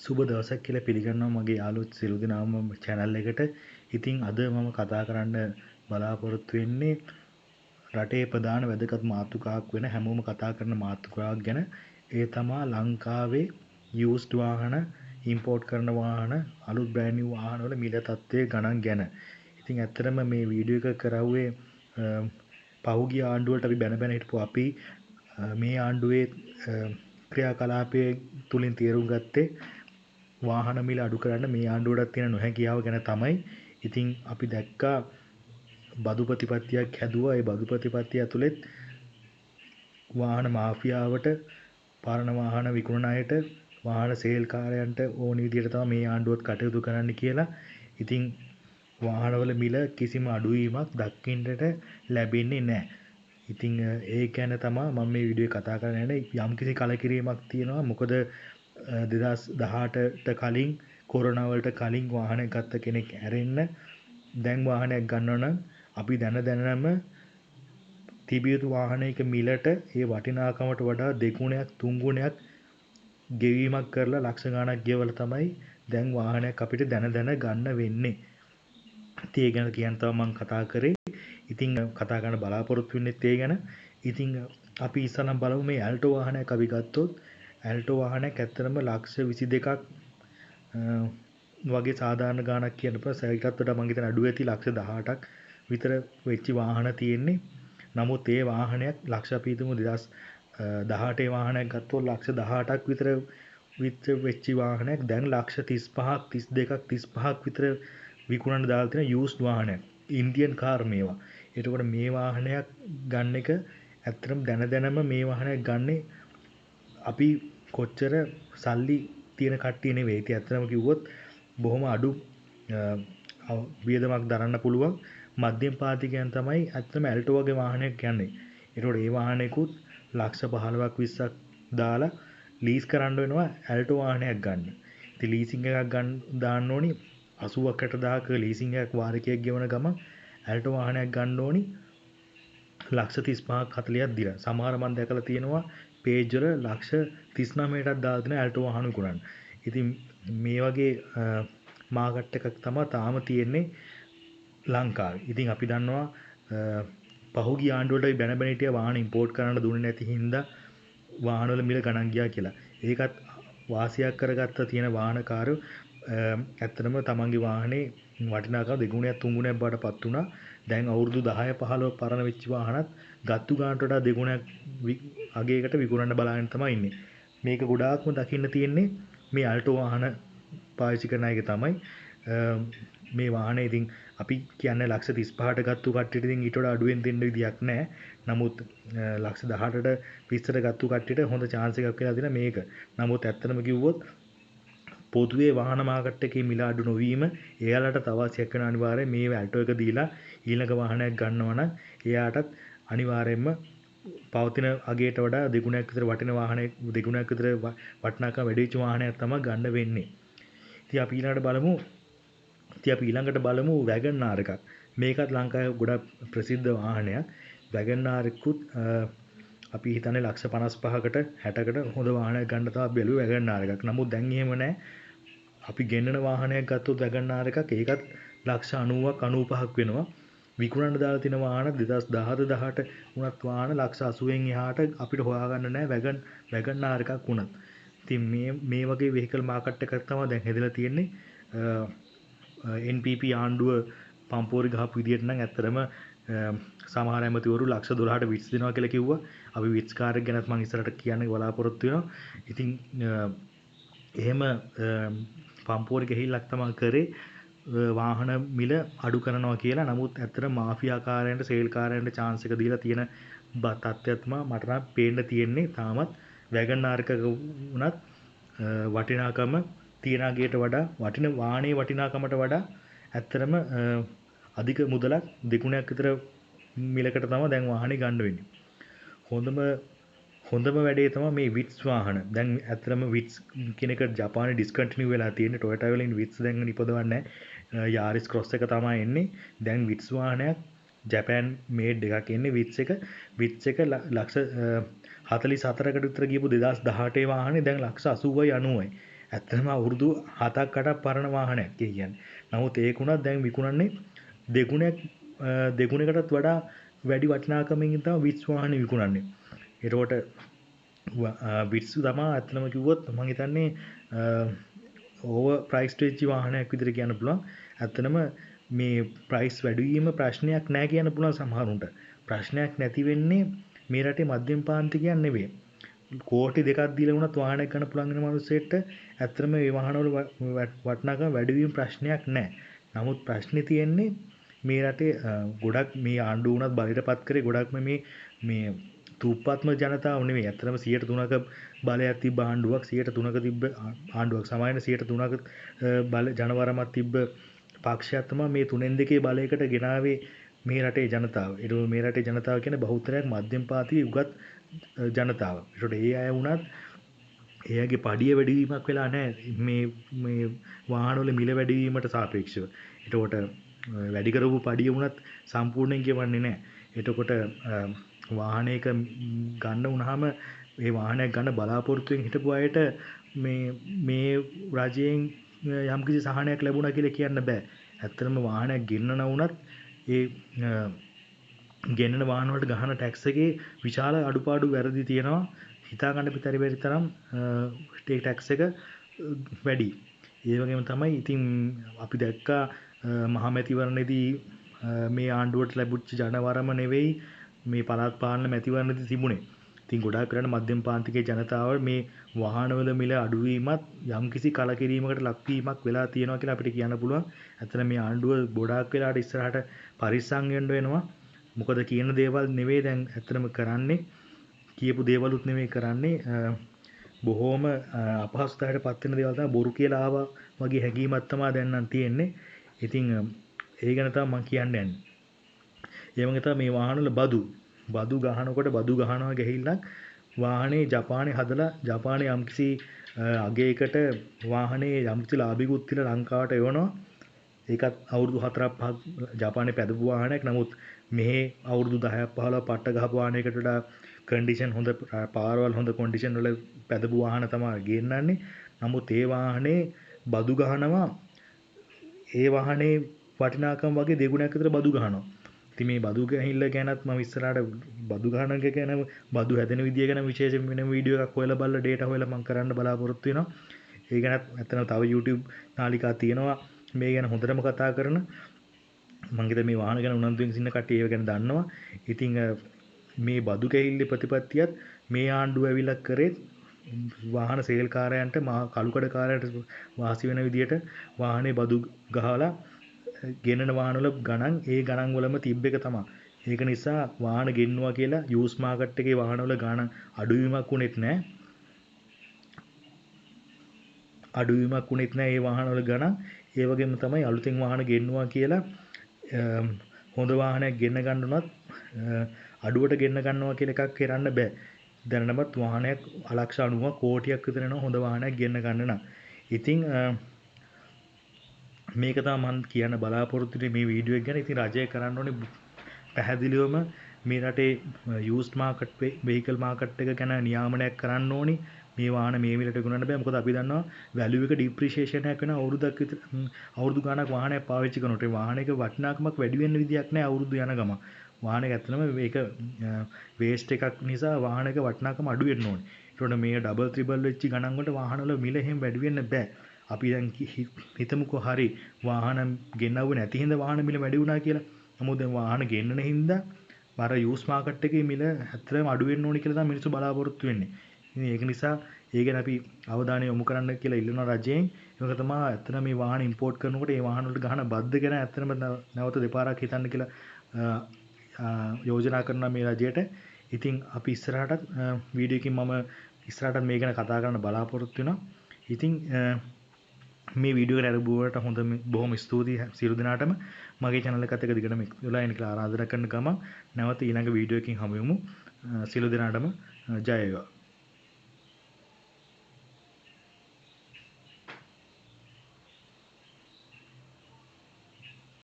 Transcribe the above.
සුබ දවසක් කියලා පිළිගන්නවා මගේ යාළුවෝ සියලු දෙනාම channel එකට. ඉතින් අද මම කතා කරන්න බලාපොරොත්තු වෙන්නේ රටේ ප්‍රධාන වැදගත් මාතෘකාවක් වෙන හැමෝම කතා කරන මාතෘකාවක් ගැන. ඒ තමා ලංකාවේ used වාහන, import කරන වාහන, අලුත් brand new වාහන වල මිල තත්ත්වයේ ගණන් ගැන. ඉතින් ඇත්තටම මේ වීඩියෝ එක කරවුවේ පහුගිය ආණ්ඩුවට අපි බැන බැන හිටපු අපි මේ ආණ්ඩුවේ ක්‍රියාකලාපයේ තුලින් තීරුම් ගත්තේ වාහන මිල අඩු කරන්න මේ ආණ්ඩුවටත් තියෙන නොහැකියාව ගැන තමයි. ඉතින් අපි දැක්කා බදු ප්‍රතිපත්තියක් හැදුවා. ඒ බදු ප්‍රතිපත්තිය ඇතුළෙත් වාහන මාෆියාවට, පරණ වාහන විකුණන අයට, වාහන සේල් කාරයන්ට ඕන විදිහට තමයි මේ ආණ්ඩුවත් කටයුතු කරන්න කියලා. ඉතින් වාහනවල මිල කිසිම අඩුවීමක් දක්ින්නට ලැබෙන්නේ නැහැ. ඉතින් ඒ ගැන තමයි මම මේ වීඩියෝ කතා කරන්න යන්නේ. යම්කිසි කලකිරීමක් තියෙනවා. මොකද 2018ට කලින් කොරෝනා වලට කලින් වාහනයක් ගත්ත කෙනෙක් ඇරෙන්න දැන් වාහනයක් ගන්නවා නම් අපි දැනම තිබිය යුතු වාහනයක මිලට ඒ වටිනාකමට වඩා දෙගුණයක් තුන්ගුණයක් ගෙවීමක් කරලා ලක්ෂ ගණනක් ගෙවලා තමයි දැන් වාහනයක් අපිට දැන ගන්න වෙන්නේ. ඉතින් ඒ ගැන කියන්න තමයි මම කතා කරේ. ඉතින් කතා කරන්න බලාපොරොත්තු වෙන්නේ ඒ ගැන. ඉතින් අපි ඉස්සෙල්ලා බලමු මේ ඇල්ටෝ වාහනයක් අපි ගත්තොත් ඇල්ටෝ වාහනයක් ඇත්තටම ලක්ෂ 22ක් වගේ සාධාරණ ගාණක් කියන්න පුළුවන්. සෑයටත් වඩා මම හිතන අඩු ඇති ලක්ෂ 18ක් විතර වෙච්ච වාහන තියෙන්නේ. නමුත් ඒ වාහනයක් ලක්ෂ අපි හිතමු 2018 වාහනයක් ගත්තොත් ලක්ෂ 18ක් විතර වෙච්ච වාහනයක් දැන් ලක්ෂ 35ක් 32ක් 35ක් විතර විකුණන්න දාලා තියෙන used වාහනයක්. ඉන්දියන් කාර් මේවා. එතකොට මේ වාහනයක් ගන්න එක ඇත්තටම දැනම මේ වාහනයක් ගන්නේ අපි කොච්චර සල්ලි තියෙන කට්ටිය නෙවෙයි. ඉතින් ඇත්තටම කිව්වොත් බොහොම අඩු වියදමක් දරන්න පුළුවන් මධ්‍යම පාතිකයන් තමයි ඇත්තටම ඇල්ටෝ වගේ වාහනයක් ගන්නේ. ඒතකොට ඒ වාහනේකුත් ලක්ෂ 15ක් 20ක් දාලා ලීස් කරන්න වෙනවා ඇල්ටෝ වාහනයක් ගන්න. ඉතින් ලීසින් එකක් දාන්න ඕනි 80ක් 60000ක ලීසින් එකක් වාරකයක් ගෙවන ගමන් ඇල්ටෝ වාහනයක් ගන්න ඕනි ලක්ෂ 35ක් 40ක් දීලා. සමහර මම දැකලා තියෙනවා පේජ් වල ලක්ෂ 39ටත් දාලා තියෙන ඇල්ටෝ වාහන විකුණන්න. ඉතින් මේ වගේ මාකට් එකක් තමයි තාම තියෙන්නේ ලංකාවේ. ඉතින් අපි දන්නවා පහුගිය ආණ්ඩුවට බැන හිටිය වාහන ඉම්පෝර්ට් කරන්න දුන්නේ නැති හින්දා වාහනවල මිල ගණන් ගියා කියලා. ඒකත් වාසියක් කරගත්ත තියෙන වාහනකාරයෝ ඇත්තටම තමන්ගේ වාහනේ වටිනාකම දෙගුණයක් තුන්ගුණයක් බවට පත් වුණා. දැන් අවුරුදු 10 15 පරණ වෙච්ච වාහනත් ගත්තු ගානට වඩා දෙගුණයක් අගයකට විකුණන්න බලාගෙන තමයි ඉන්නේ. මේක ගොඩාක්ම දකින්න තියෙන්නේ මේ අල්ටෝ වාහන පාවිච්චි කරන අයගේ තමයි. මේ වාහනේ ඉතින් අපි කියන්නේ ලක්ෂ 35ට ගත්තු කට්ටියට ඉතින් ඊට වඩා අඩුවෙන් දෙන්න විදියක් නැහැ. නමුත් ලක්ෂ 18ට 20ට ගත්තු කට්ටියට හොඳ chance එකක් කියලා දෙන මේක. නමුත් ඇත්තටම කිව්වොත් පොදුවේ වාහන මාකට් එකේ මිල අඩු නොවීම එයාලට තවසියක් වෙන අනිවාර්යයෙන් මේ ඇල්ටෝ එක දීලා ඊළඟ වාහනයක් ගන්නවා නම් එයාටත් අනිවාර්යයෙන්ම පවතින අගයට වඩා දෙගුණයක් විතර වටින වාහනයක් දෙගුණයක් විතර වටිනාකම වැඩි වෙච්ච වාහනයක් තමයි ගන්න වෙන්නේ. ඉතින් අපි ඊළඟට බලමු වැගන් ආර් එකක්. මේකත් ලංකාවේ ගොඩක් ප්‍රසිද්ධ වාහනයක්. වැගන් ආර් එකකුත් අපි හිතන්නේ ලක්ෂ 55කට 60කට හොඳ වාහනයක් ගන්න තමයි බැලුවේ වැගන් ආර් එකක්. නමුත් දැන් එහෙම නැහැ. අපි ගෙන්නන වාහනයක් ගත්තොත් වැගන් ආර් එකක් ඒකත් ලක්ෂ 90ක් 95ක් වෙනවා. විකුණන්න දාලා තියෙන වාහන 2017 18 වුණත් වාහන ලක්ෂ 80න් එහාට අපිට හොයාගන්න නැහැ වැගන් ආර් එකක් වුණත්. ඉතින් මේ වගේ වෙහිකල් මාකට් එකක් තමයි දැන් හැදලා තියෙන්නේ. NPP ආණ්ඩුව පම්පෝරි ගහපු විදියට නම් ඇත්තටම සමහර ඇමතිවරු ලක්ෂ 12ට විට්ස් දෙනවා කියලා කිව්වා. අපි විට්ස් කාර් එක ගැනත් මම ඉස්සරහට කියන්න බලාපොරොත්තු වෙනවා. ඉතින් එහෙම පම්පෝරි ගහිල්ලක් තමයි කරේ වාහන මිල අඩු කරනවා කියලා. නමුත් ඇත්තට මාෆියාකාරයන්ට සේල් කාරයන්ට chance එක දීලා තියෙන තත්ත්වයක් තමයි මට නම් පේන්න තියෙන්නේ. තාමත් වැගන් ආර් එකක වුණත් වටිනාකම තියෙන අගයට වඩා වටින වාහනේ වටිනාකමට වඩා ඇත්තටම අධික මුදලක් දෙගුණයක් විතර මිලකට තමයි දැන් වාහනේ ගන්න වෙන්නේ. හොඳම වැඩේ තමයි මේ විට්ස් වාහන. දැන් ඇත්තටම විට්ස් කියන එක ජපානයේ ඩිස්කන්ටිනියු වෙලා තියෙන්නේ. ටොයෝටා වලින් විට්ස් දැන් නිපදවන්නේ නැහැ. යාරිස් ක්‍රොස් එක තමයි එන්නේ. දැන් විට්ස් වාහනයක් ජපාන් මේඩ් එකක් එන්නේ විට්ස් එක ලක්ෂ 44කට විතර ගියපු 2018 වාහනේ දැන් ලක්ෂ 80යි 90යි. ඇත්තටම අවුරුදු 7ක් 8ක් පරණ වාහනයක් කියන්නේ. නමුත් ඒකුණත් දැන් විකුණන්නේ දෙගුණයකටත් වඩා වැඩි වටිනාකමකින් තමයි විට්ස් වාහනේ විකුණන්නේ. ඒකට විට්ස් තමයි ඇත්තටම කිව්වොත් මම හිතන්නේ ඕවර් ප්‍රයිස්ඩ් වෙච්ච වාහනයක් විදිහට කියන්න පුළුවන්. ඇත්තටම මේ ප්‍රයිස් වැඩි වීම ප්‍රශ්නයක් නෑ කියන්න පුළුවන් සමහරුන්ට. ප්‍රශ්නයක් නැති වෙන්නේ මේ රටේ මධ්‍යම පාන්තිකයන් නෙවෙයි. කෝටි දෙකක් දීලා වුණත් වාහනයක් ගන්න පුළුවන් වෙන මිනිස්සෙට ඇත්තටම මේ වාහනවල වටිනාකම වැඩි වීම ප්‍රශ්නයක් නෑ. නමුත් ප්‍රශ්නේ තියෙන්නේ මේ රටේ ගොඩක් මේ ආණ්ඩුව වුණත් බලයටපත් කරේ ගොඩක්ම මේ තුප්පත්ම ජනතාව නෙවෙයි. ඇත්තටම 103ක බලයක් තිබ්බ ආණ්ඩුවක් 103ක තිබ්බ ආණ්ඩුවක් සමායන 103ක බල ජනවරමක් තිබ්බ පක්ෂයක් තමයි මේ 3-2 බලයකට ගෙනාවේ මේ රටේ ජනතාව. ඒක මේ රටේ ජනතාව කියන්නේ බහුතරයක් මධ්‍යම පාතියේ උගත් ජනතාව. ඒකට ඒ අය වුණත් එයාගේ පඩිය වැඩිවීමක් වෙලා නැහැ මේ වාහනවල මිල වැඩිවීමට සාපේක්ෂව. ඒකට වැඩි කරපු පඩිය වුණත් සම්පූර්ණයෙන් ගෙවන්නේ නැහැ. එතකොට වාහනයක ගන්න වුණාම ඒ වාහනයක් ගන්න බලාපොරොත්තුෙන් හිටපු අයට මේ රජයෙන් යම්කිසි සහනයක් ලැබුණා කියලා කියන්න බෑ. ඇත්තටම වාහනයක් ගෙන්නන වුණත් ඒ ගෙන්නන වාහන වලට ගහන ටැක්ස් එකේ විශාල අඩුපාඩු වැරදි තියෙනවා. හිතා ගන්න බැරි තරම් ඒ ටැක්ස් එක වැඩි. ඒ වගේම තමයි ඉතින් අපි දැක්කා මහමැතිවරණයේදී මේ ආණ්ඩුවට ලැබුච්ච ජනවරම නෙවෙයි මේ පළාත් පාලන මැතිවරණයේදී තිබුණේ. ඉතින් ගොඩාක් වෙලාවට මධ්‍යම පාන්තිකයේ ජනතාව මේ වාහනවල මිල අඩුවීමත් යම්කිසි කලකිරීමකට ලක්වීමක් වෙලා තියෙනවා කියලා අපිට කියන්න පුළුවන්. ඇත්තට මේ ආණ්ඩුව ගොඩාක් වෙලාවට ඉස්සරහට පරිස්සම් වෙන්න වෙනවා. මොකද කියන දේවල් නෙවෙයි දැන් ඇත්තටම කරන්නේ. කියපු දේවලුත් නෙවෙයි කරන්නේ. බොහොම අපහසුතාවයට පත් වෙන දේවල් තමයි බොරු කියලා ආවා වගේ හැඟීමක් තමයි දැන් නම් තියෙන්නේ. ඉතින් ඒ ගැන තමයි මම කියන්න යන්නේ. ඒ වගේ තමයි මේ වාහනවල බදු ගහනකොට බදු ගහනවා ගිහිල්ලා වාහනේ ජපානයේ හදලා ජපානයේ යම්කිසි අගයකට වාහනේ යම්කිසි ලාභිකුත් තියලා ලංකාවට එවනවා. ඒකත් අවුරුදු 4ක් 5ක් ජපානයේ පැදපු වාහනයක්. නමුත් මෙහි අවුරුදු 10ක් 15ක් පට්ට ගහපු වාහනයකට වඩා කන්ඩිෂන් හොඳ පාරවල් හොඳ කන්ඩිෂන් වල පැදපු වාහන තමයි ගෙන්නන්නේ. නමුත් ඒ වාහනේ බදු ගහනවා ඒ වාහනේ වටිනාකම වගේ දෙගුණයක් විතර බදු ගහනවා. ඉතින් මේ බදු ගහිල්ල ගැනත් මම ඉස්සරහට බදු ගහන එක ගැන බදු හැදෙන විදිය ගැන විශේෂ වෙන වීඩියෝ එකක් හොයලා බලලා data හොයලා මම කරන්න බලාපොරොත්තු වෙනවා. ඒ ගැනත් ඇත්තටම තව YouTube නාලිකා තියෙනවා මේ ගැන හොඳටම කතා කරන. මම හිතන්නේ මේ වාහන ගැන උනන්දුවෙන් ඉන්න කට්ටිය ඒව ගැන දන්නවා. ඉතින් මේ බදු ගැහිල්ලේ ප්‍රතිපත්තියත් මේ ආණ්ඩුව ඇවිල්ලා කරේ වාහන සේල්කාරයන්ට කළුකඩ කාරයන්ට වාසි වෙන විදියට වාහනේ බදු ගහලා ගෙනන වාහනවල ගණන් ඒ ගණන් වලම තිබ්බ එක තමයි. ඒක නිසා වාහන ගෙන්නවා කියලා යූස් මාකට් එකේ වාහනවල ගණන් අඩුවීමක් උනේත් නැහැ. ඒ වාහනවල ගණන්. ඒ වගේම තමයි අලුතෙන් වාහන ගෙන්නවා කියලා හොඳ වාහනයක් ගෙන්න ගන්න උනත් අඩුවට ගෙන්න ගන්නවා කියලා එකක් කරන්න බෑ. දැනනමත් වාහනයක් ලක්ෂ 90ක් කෝටියක් විතර යන හොඳ වාහනයක් ගෙන්න ගන්න නම්. ඉතින් මේක තමයි මම කියන්න බලාපොරොත්තු වෙන්නේ මේ වීඩියෝ එක ගැන. ඉතින් රජය කරන්න ඕනේ පැහැදිලිවම මේ රටේ යූස්ඩ් මාකට් වෙහිකල් මාකට් එක ගැන නියාමනයක් කරන්න ඕනේ. මේ වාහන මේ විලට ගුණන්න බෑ. මොකද අපි දන්නවා වැලියු එක ඩිප්‍රීසියේෂන් එකක් වෙන අවුරුද්දක් විතර අවුරුදු ගාණක් වාහනයක් පාවිච්චි කරනකොට ඒ වාහනයක වටිනාකමක් වැඩි වෙන්න විදියක් නැහැ අවුරුදු යන ගම. වාහනයක ඇත්තටම මේක වේස්ට් එකක් නිසා වාහනයක වටිනාකම අඩු වෙන්න ඕනේ. ඒකට මේ ඩබල් ත්‍රිබල් වෙච්ච ගණන් වලට වාහනවල මිල එහෙම වැඩි වෙන්න බෑ. අපි දැන් හිතමුකෝ හරි වාහන ගෙන්නවුවේ නැති හින්දා වාහන මිල වැඩි වුණා කියලා. නමුත් දැන් වාහන ගෙන්නන හින්දා අර යූස් මාකට් එකේ මිල ඇත්තටම අඩු වෙන්න ඕනේ කියලා තමයි මිනිස්සු බලාපොරොත්තු වෙන්නේ. ඉතින් ඒක නිසා ඒ ගැන අපි අවධානය යොමු කරන්න කියලා ඉල්ලනවා රජයෙන්. ඒක තමයි ඇත්තටම මේ වාහන ඉම්පෝට් කරනකොට මේ වාහන වලට ගහන බද්ද ගැන ඇත්තටම නැවත දෙපාරක් හිතන්න කියලා යෝජනා කරනවා මේ රජයට. ඉතින් අපි ඉස්සරහටත් වීඩියෝ එකකින් මම ඉස්සරහටත් මේ ගැන කතා කරන්න බලාපොරොත්තු වෙනවා. ඉතින් මේ වීඩියෝ එක අරබුවට බොහොම ස්තුතියි සියලු දෙනාටම. මගේ channel එකත් එක්ක දිගටම එක්ක වෙලා ඉන්න කියලා ආරාධනා කරන ගමන් නැවත ඊළඟ වීඩියෝ එකකින් හමු වෙමු. සියලු දෙනාටම ජය වේවා.